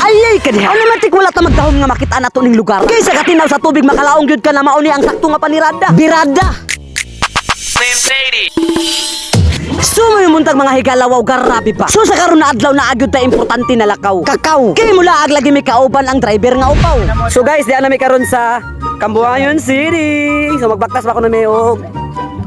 Ayay ka diha. Automatic wala ta magdahom nga makita nato ning lugar. Kaysa katinaw sa tubig makalaong gyud ka na mao ni ang sakto nga panirada. Birada. Slim Shady. Sumoy muntag mga higalawaw garabi pa. So sa karon na adlaw na agyud ta importante na lakaw. Kakaw. Kay mula ag lagi mi kauban ang driver nga upaw. So guys, di na mi karon sa Cambuayon City. So magbaktas pa ko na mi og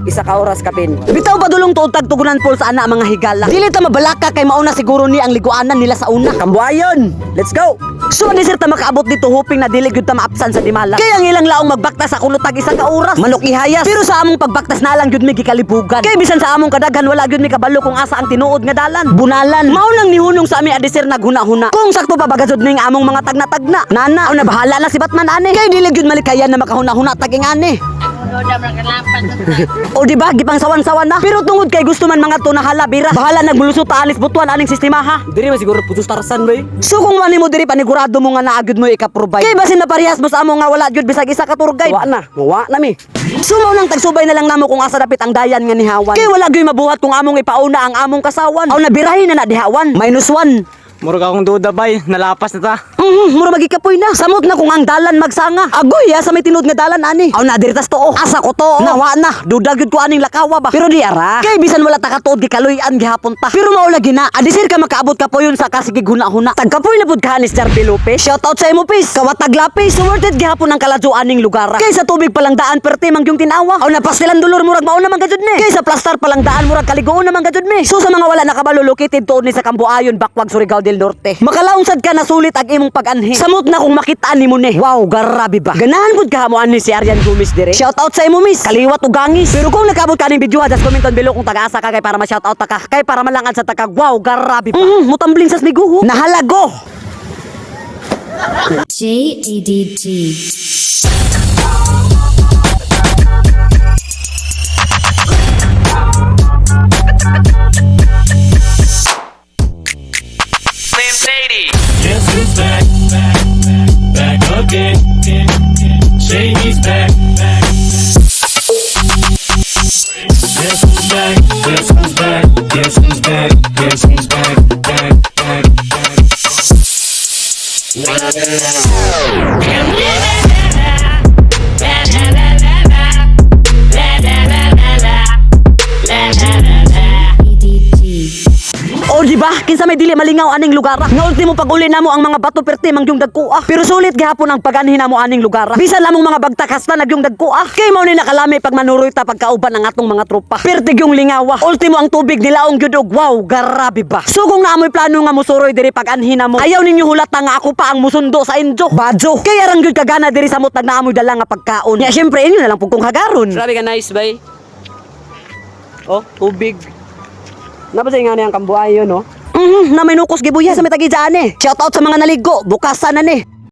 isa ka oras kapin. Bitaw ba dulong tuod tagtugunan pol sa ana mga higala. Dili ta mabalaka kay mauna siguro ni ang liguanan nila sa una. Cambuayon. Let's go. So di sir ta makaabot dito hoping na dili gyud ta maapsan sa Dimala. Kaya ang ilang laong magbaktas sa kulutag isa ka oras. Manok ihayas. Pero sa among pagbaktas na lang gyud mi gikalibugan. Kay bisan sa among kadaghan wala gyud mi kabalo kung asa ang tinuod nga dalan. Bunalan. Mao nang nihunong sa ami adisir naghuna-huna. Kung sakto pa bagazod ning among mga tagna-tagna. Nana, na bahala na si Batman ani. Kay dili gyud malikayan na makahuna-huna taging ani. O di ba gipang sawan-sawan na. Pero tungod kay gusto man mga to na halabira. Bahala nagmulusot ta alis butuan aning sistema ha. Diri man siguro putus tarsan bay. So kung wani mo diri panigurado mo nga naagud mo ika-provide. Kay basin na parehas mo sa amo nga wala gyud bisag isa ka tour guide. Wa na mi. Sumaw nang tagsubay na lang namo kung asa dapit ang dayan nga nihawan. Kay wala gyud mabuhat kung among ipauna ang among kasawan. Aw nabirahin na dihawan. -1. Murag akong duda bay, nalapas na ta. Mura magikapoy na. Samot na kung ang dalan magsanga. Agoy sa may tinud nga dalan ani. Aw na diritas too. Asa ko to. Nawa na. Duda gyud ko aning lakawa ba. Pero di ara. Kay bisan wala ta katuod gikaloy-an gihapon ta. Pero mao lagi na. Adisir ka makaabot ka po yun sa kasigig huna-huna. Tagkapoy na pud ka ni Jarby Lopez. Shout out sa imo pis. Kawatag lapis. Worth it gihapon ang kaladyo aning lugar. Kay sa tubig palang daan perti mangyong tinawa. Aw na pastilan dulor murag mao naman gajud ni. Kay sa plastar palang daan murag kaligoon naman gajud mi. So sa mga wala nakabalo located tuod ni sa Cambuayon Bakwag Surigao del Norte. Makalaungsad ka na sulit ag imong pag-anhi. Samot na kung makitaan nimo ni. Wow, garabi ba. Ganahan pud ka mo ani si Arian Gomez dire. Shout out sa imo miss. Kaliwat ug gangis. Pero kung nakabot ka ning video, just comment down below kung taga-asa ka kay para ma-shout out ta ka. Kay para malangan sa taka. Wow, garabi ba. Mutambling sa smiguho. Nahalago. JADT. Slim Shady. Guess who's back, back again. Shady's back. Guess who's back, guess who's back, guess who's back, guess who's back, back. O di ba? Kinsa may dili malingaw aning lugar. Nga ultimo pag-uli namo ang mga bato perti mangyong dagkuah. Pero sulit gihapon ang pag-anhi namo aning lugar. Bisan lamong mga bagtakas na nagyong dagkuah. Kay mao ni nakalami pag manuroy ta pagkauban ang atong mga tropa. Perti yung lingawa. Ultimo ang tubig nilaong gyud og wow, garabi ba. So kung naamoy plano nga musuroy diri pag-anhi namo, ayaw ninyo hulata nga ako pa ang musundo sa injo. Badyo. Kay arang gyud kagana diri sa mutag naamoy dala nga pagkaon. Ya syempre inyo na lang pug kung hagaron. Grabe ka nice bay. Oh, tubig. Napasay nga niyang Cambuayon no? Na may nukos gibuya sa may tagidaan eh. Shout out sa mga naligo, bukasan na ni.